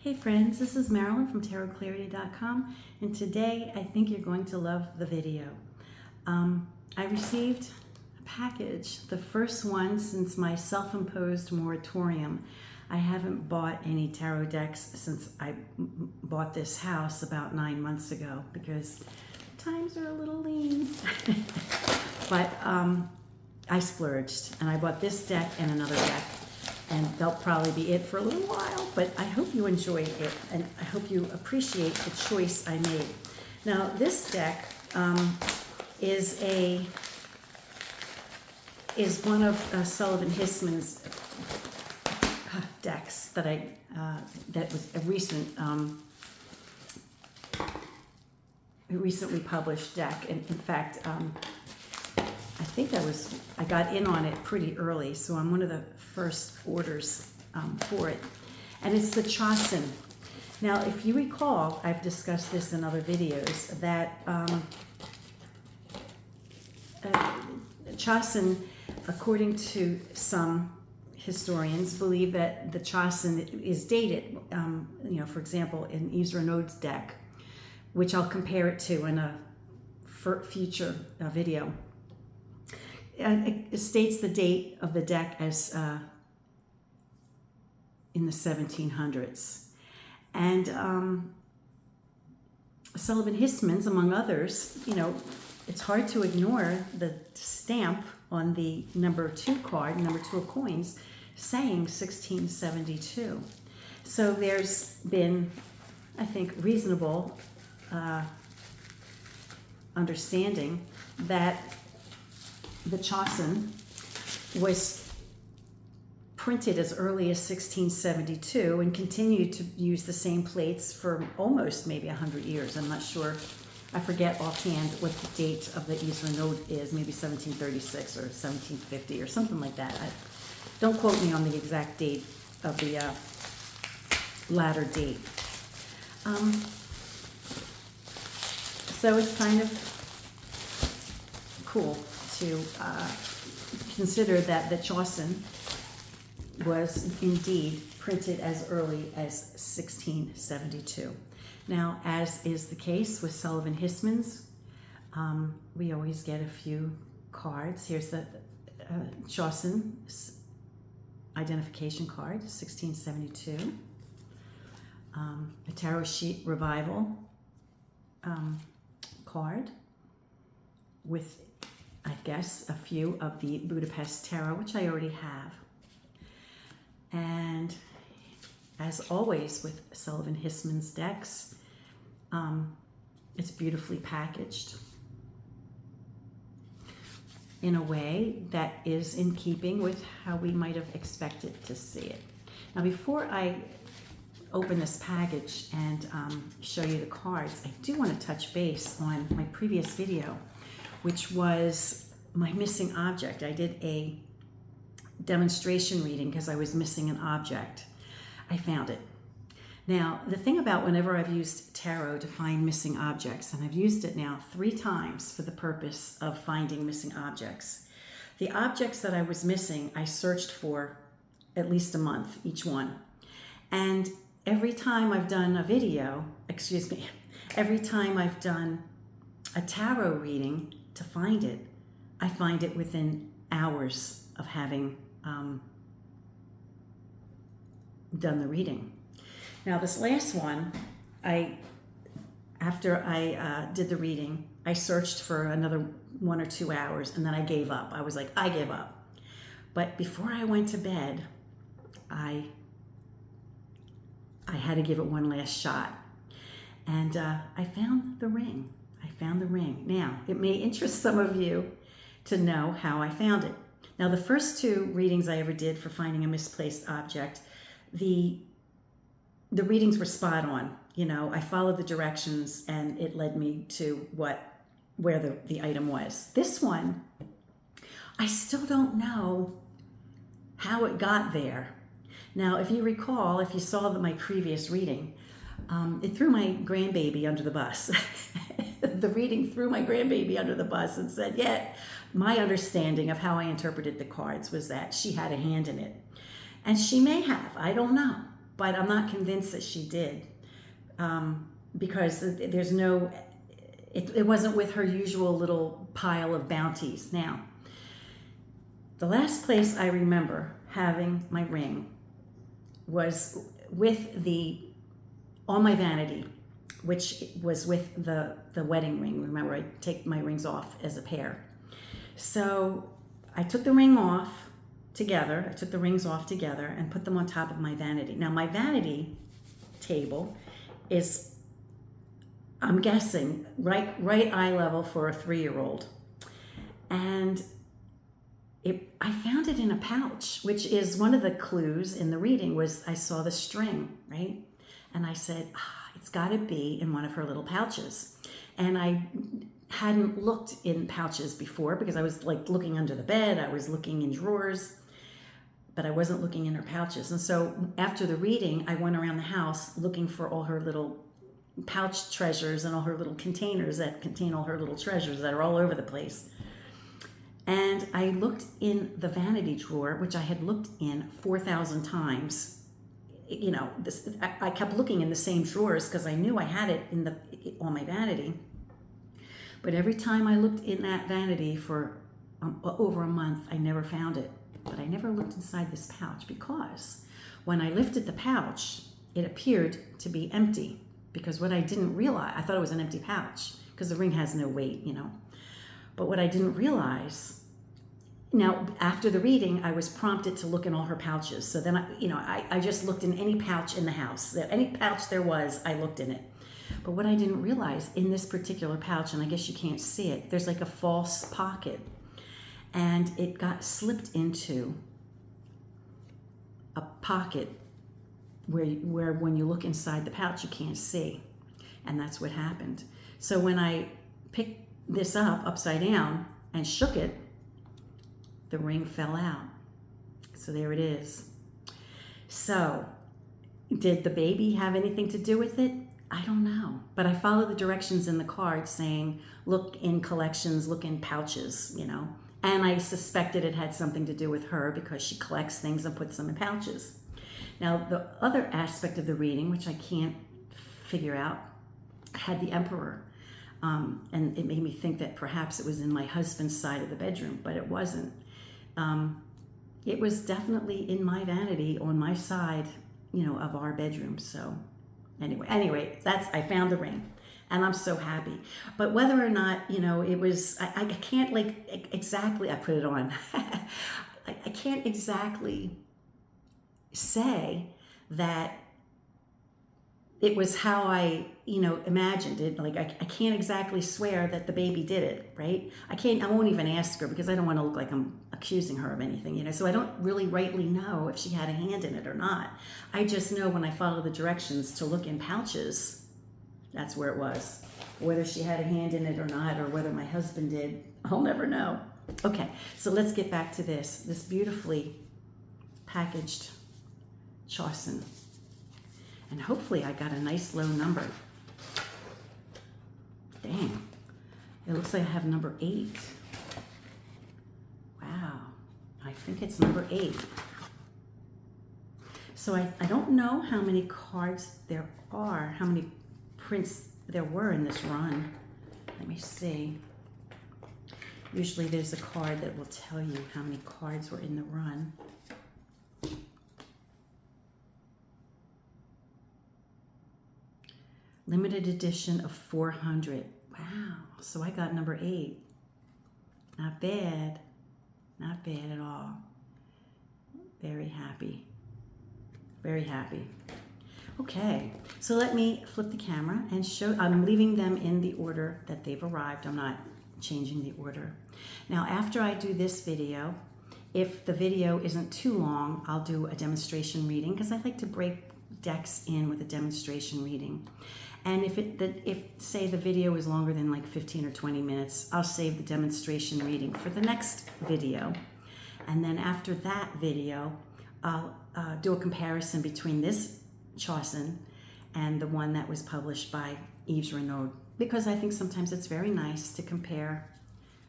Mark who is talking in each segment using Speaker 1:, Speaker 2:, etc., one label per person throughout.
Speaker 1: Hey friends, this is Marilyn from tarotclarity.com, and today I think you're going to love the video. I received a package, the first one since my self-imposed moratorium. I haven't bought any tarot decks since I bought this house about 9 months ago because times are a little lean. But I splurged and I bought this deck and another deck. And they'll probably be it for a little while, but I hope you enjoyed it, and I hope you appreciate the choice I made. Now, this deck is one of Sullivan Hismans' decks that that was a recently published deck. And in fact, I think I got in on it pretty early, so I'm one of the first orders for it. And it's the Chosson. Now, if you recall, I've discussed this in other videos, that Chosson, according to some historians, believe that the Chosson is dated. For example, in Isra Node's deck, which I'll compare it to in a future video. It states the date of the deck as in the 1700s. And Sullivan Hismans, among others, it's hard to ignore the stamp on the number 2 card, number 2 of coins, saying 1672. So there's been, I think, reasonable understanding that the Chosson was printed as early as 1672 and continued to use the same plates for almost maybe 100 years. I'm not sure. I forget offhand what the date of the Isra Node is, maybe 1736 or 1750 or something like that. Don't quote me on the exact date of the latter date. So it's kind of cool to consider that the Chosson was indeed printed as early as 1672. Now, as is the case with Sullivan Hismans, we always get a few cards. Here's the Chosson identification card, 1672. A Tarot Sheet Revival card with, I guess, a few of the Budapest Tarot, which I already have. And as always with Sullivan Hismans decks, it's beautifully packaged in a way that is in keeping with how we might have expected to see it. Now, before I open this package and show you the cards, I do want to touch base on my previous video, which was my missing object. I did a demonstration reading because I was missing an object. I found it. Now, the thing about whenever I've used tarot to find missing objects, and I've used it now 3 times for the purpose of finding missing objects, the objects that I was missing, I searched for at least a month, each one. And every time I've done a video, every time I've done a tarot reading to find it, I find it within hours of having done the reading. Now, this last one, after I did the reading, I searched for another 1 or 2 hours, and then I gave up. I was like, I give up. But before I went to bed, I had to give it one last shot. And I found the ring. Now, it may interest some of you to know how I found it. Now, the first 2 readings I ever did for finding a misplaced object, the readings were spot on. I followed the directions and it led me to where the item was. This one, I still don't know how it got there. Now, if you recall, if you saw my previous reading, it threw my grandbaby under the bus. The reading threw my grandbaby under the bus and said, yeah, my understanding of how I interpreted the cards was that she had a hand in it. And she may have, I don't know. but I'm not convinced that she did, because there's no, it wasn't with her usual little pile of bounties. Now, the last place I remember having my ring was on my vanity, which was with the wedding ring. Remember, I take my rings off as a pair. So I took the rings off together and put them on top of my vanity. Now my vanity table is, I'm guessing, right eye level for a 3-year-old. And I found it in a pouch, which is one of the clues in the reading. Was I saw the string, right? And I said, it's got to be in one of her little pouches. And I hadn't looked in pouches before because I was like looking under the bed, I was looking in drawers, but I wasn't looking in her pouches. And so after the reading, I went around the house looking for all her little pouch treasures and all her little containers that contain all her little treasures that are all over the place. And I looked in the vanity drawer, which I had looked in 4,000 times. You know, I kept looking in the same drawers because I knew I had it on my vanity. But every time I looked in that vanity for over a month, I never found it. But I never looked inside this pouch, because when I lifted the pouch, it appeared to be empty. Because what I didn't realize, I thought it was an empty pouch because the ring has no weight, you know. But what I didn't realize, now after the reading, I was prompted to look in all her pouches. So then I just looked in any pouch in the house. Any pouch there was, I looked in it. But what I didn't realize, in this particular pouch, and I guess you can't see it, there's like a false pocket. And it got slipped into a pocket where when you look inside the pouch, you can't see. And that's what happened. So when I picked this up upside down and shook it, the ring fell out. So there it is. So did the baby have anything to do with it? I don't know. But I followed the directions in the card saying, look in collections, look in pouches, you know. And I suspected it had something to do with her because she collects things and puts them in pouches. Now, the other aspect of the reading, which I can't figure out, had the Emperor. And it made me think that perhaps it was in my husband's side of the bedroom, but it wasn't. It was definitely in my vanity on my side, you know, of our bedroom. So anyway, I found the ring. And I'm so happy. But whether or not, you know, it was, I can't like exactly, I put it on. I can't exactly say that it was how I, you know, imagined it. Like, I can't exactly swear that the baby did it, right? I won't even ask her because I don't want to look like I'm accusing her of anything, you know? So I don't really rightly know if she had a hand in it or not. I just know when I follow the directions to look in pouches, that's where it was. Whether she had a hand in it or not, or whether my husband did, I'll never know. Okay, so let's get back to this beautifully packaged Chosson. And hopefully I got a nice low number. Dang, it looks like I have number 8. Wow, I think it's number 8. So I don't know how many cards there are, how many prints there were in this run. Let me see. Usually there's a card that will tell you how many cards were in the run. Limited edition of 400. Wow, so I got number 8. Not bad. Not bad at all. Very happy. Very happy. Okay, so let me flip the camera and show, I'm leaving them in the order that they've arrived. I'm not changing the order. Now, after I do this video, if the video isn't too long, I'll do a demonstration reading because I like to break decks in with a demonstration reading. And if say the video is longer than like 15 or 20 minutes, I'll save the demonstration reading for the next video. And then after that video, I'll do a comparison between this Chosson and the one that was published by Yves Renaud, because I think sometimes it's very nice to compare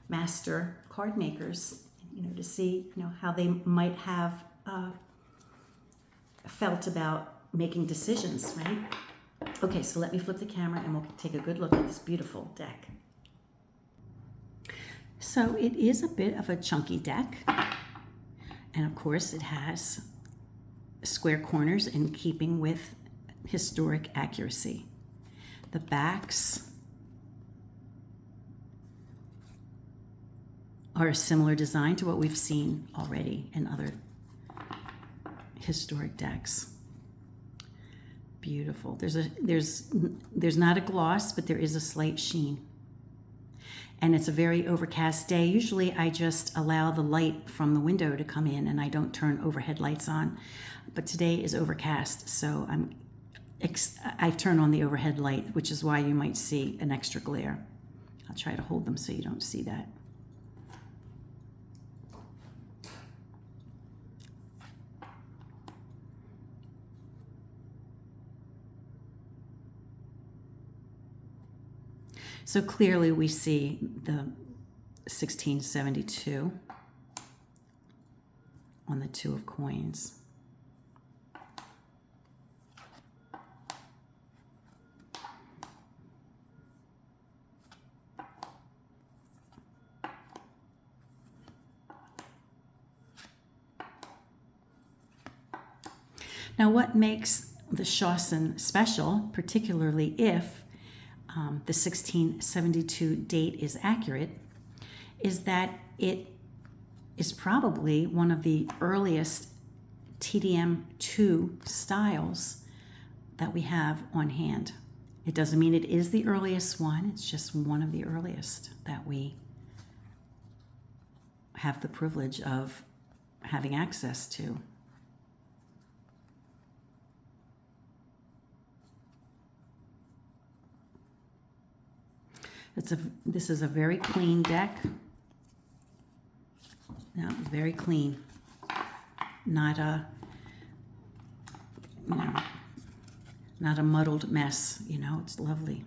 Speaker 1: master card makers, you know, to see, you know, how they might have felt about making decisions, right? Okay, so let me flip the camera and we'll take a good look at this beautiful deck. So it is a bit of a chunky deck. And of course it has square corners in keeping with historic accuracy. The backs are a similar design to what we've seen already in other historic decks. Beautiful. There's not a gloss, but there is a slight sheen. And it's a very overcast day. Usually I just allow the light from the window to come in and I don't turn overhead lights on. But today is overcast, so I've turned on the overhead light, which is why you might see an extra glare. I'll try to hold them so you don't see that. So clearly we see the 1672 on the Two of Coins. Now what makes the Chosson special, particularly if the 1672 date is accurate, is that it is probably one of the earliest TDM2 styles that we have on hand. It doesn't mean it is the earliest one, it's just one of the earliest that we have the privilege of having access to. This is a very clean deck. No, very clean. Not a, not a muddled mess, it's lovely.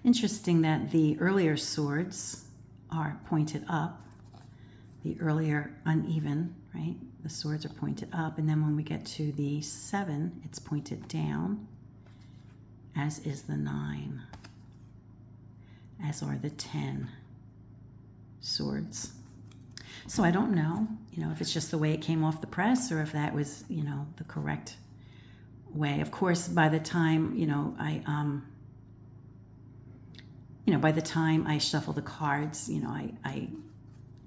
Speaker 1: Interesting that the earlier swords are pointed up, the earlier uneven, right? The swords are pointed up, and then when we get to the 7, it's pointed down, as is the 9, as are the 10 swords. So I don't know, if it's just the way it came off the press or if that was, the correct way. Of course, by the time, by the time I shuffle the cards, I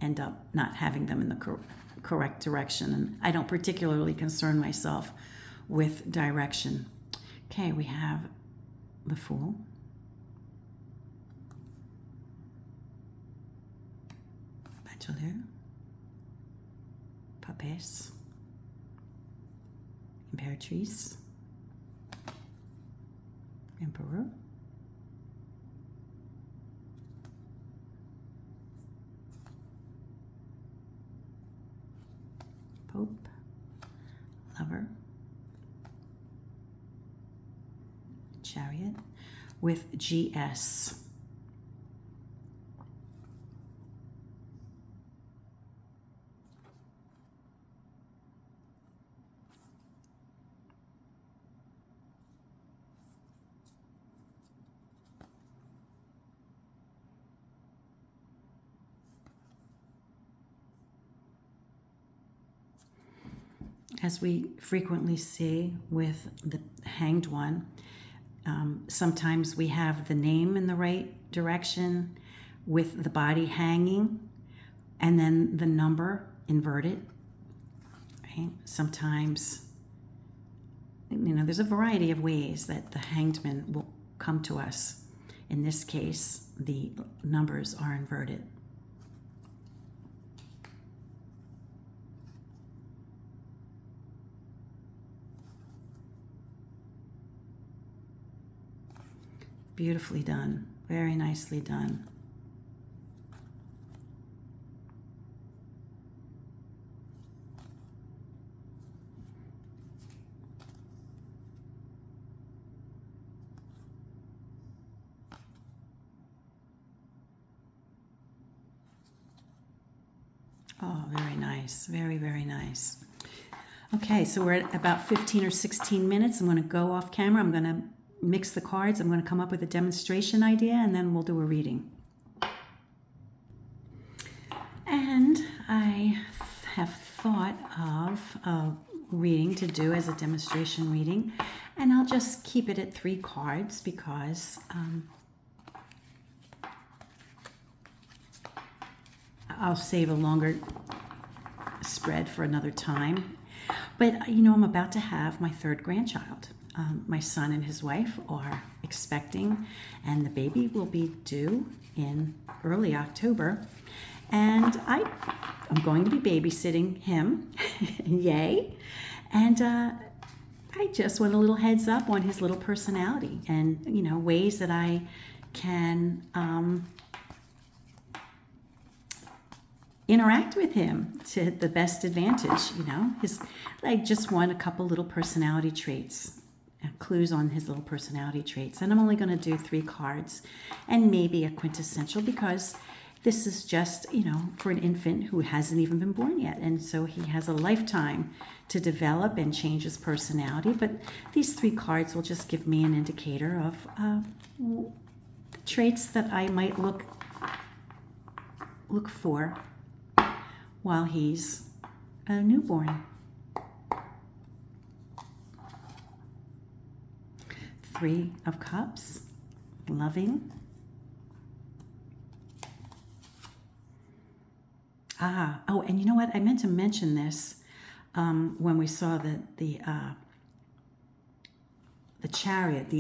Speaker 1: end up not having them in the correct direction. And I don't particularly concern myself with direction. Okay, we have the Fool. Bachelor. Papes. Imperatrice. Emperor. Pope, Lover, Chariot with GS. As we frequently see with the Hanged One, Sometimes we have the name in the right direction with the body hanging and then the number inverted. Right? Sometimes, there's a variety of ways that the hanged man will come to us. In this case, the numbers are inverted. Beautifully done. Very nicely done. Oh, very nice. Very, very nice. Okay, so we're at about 15 or 16 minutes. I'm going to go off camera. I'm going to mix the cards. I'm going to come up with a demonstration idea, and then we'll do a reading. And I have thought of a reading to do as a demonstration reading, and I'll just keep it at 3 cards because I'll save a longer spread for another time. But, I'm about to have my 3rd grandchild. My son and his wife are expecting, and the baby will be due in early October. And I'm going to be babysitting him. Yay. And I just want a little heads up on his little personality and, ways that I can interact with him to the best advantage, I just want a couple little personality traits, clues on his little personality traits. And I'm only going to do 3 cards and maybe a quintessential because this is just, for an infant who hasn't even been born yet. And so he has a lifetime to develop and change his personality. But these 3 cards will just give me an indicator of traits that I might look for while he's a newborn. 3 of Cups, loving. Oh, and you know what? I meant to mention this when we saw the Chariot, I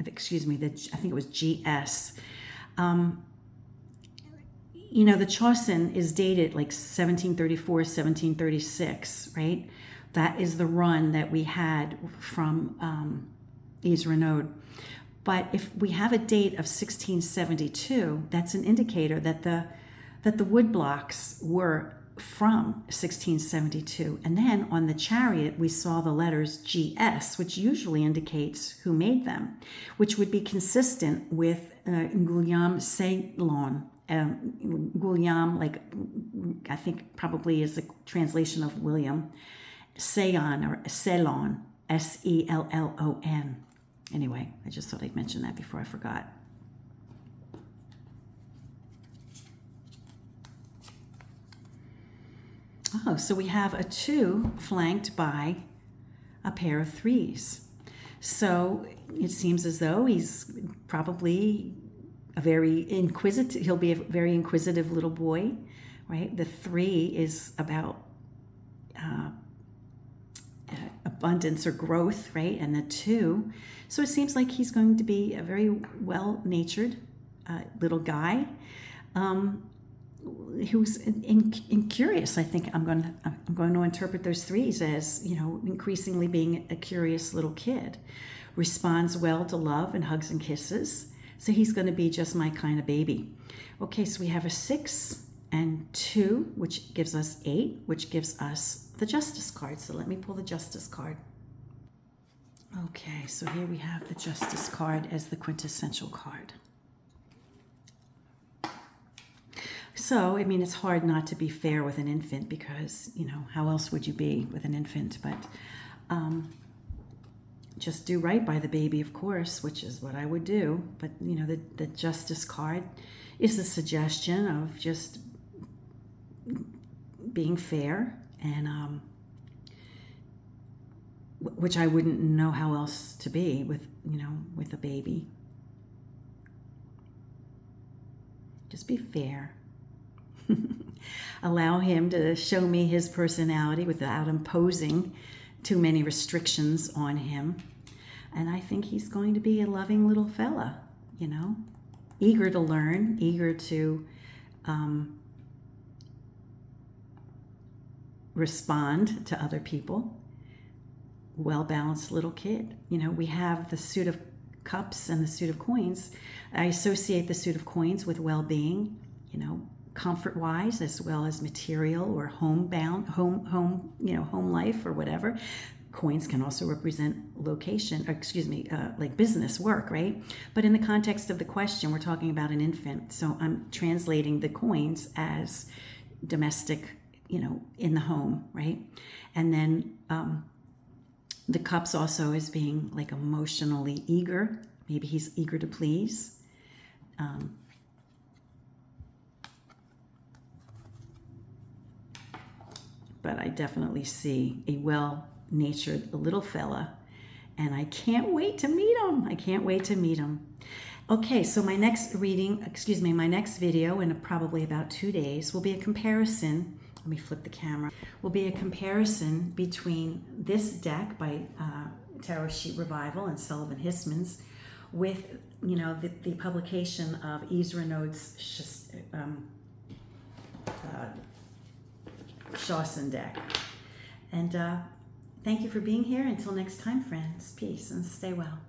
Speaker 1: think it was GS. The Chosson is dated like 1734, 1736, right? That is the run that we had from Yves Renaud. But if we have a date of 1672, that's an indicator that the wood blocks were from 1672. And then on the Chariot, we saw the letters GS, which usually indicates who made them, which would be consistent with Guillaume Sellon. Guillaume, I think probably is a translation of William. Sellon or Sellon, Sellon. Anyway, I just thought I'd mention that before I forgot. Oh, so we have a 2 flanked by a pair of 3s. So it seems as though he's probably he'll be a very inquisitive little boy, right? The 3 is about abundance or growth, right? And the 2, so it seems like he's going to be a very well-natured little guy who's curious. I think I'm going to interpret those 3s as, increasingly being a curious little kid, responds well to love and hugs and kisses. So he's going to be just my kind of baby. Okay, so we have a 6 and 2, which gives us 8, which gives us the Justice card. So let me pull the Justice card. Okay, so here we have the Justice card as the quintessential card. So, it's hard not to be fair with an infant because, how else would you be with an infant? But just do right by the baby, of course, which is what I would do. But, the Justice card is a suggestion of just being fair and which I wouldn't know how else to be with, you know, with a baby. Just be fair. Allow him to show me his personality without imposing too many restrictions on him. And I think he's going to be a loving little fella, you know, eager to learn, eager to respond to other people. Well-balanced little kid. You know, we have the suit of cups and the suit of coins. I associate the suit of coins with well-being, you know, comfort-wise, as well as material or home-bound, you know, home life or whatever. Coins can also represent location, or like business work, right? But in the context of the question, we're talking about an infant. So I'm translating the coins as domestic, you know, in the home, right? And then the cups also as being like emotionally eager. Maybe he's eager to please. But I definitely see a well-natured little fella, and I can't wait to meet him. I can't wait to meet him. Okay, so my next my next video in probably about 2 days will be a comparison. Let me flip the camera. Will be a comparison between this deck by Tarot Sheet Revival and Sullivan Hismans with, you know, the publication of Ezra Node's Chosson deck. And thank you for being here. Until next time, friends. Peace and stay well.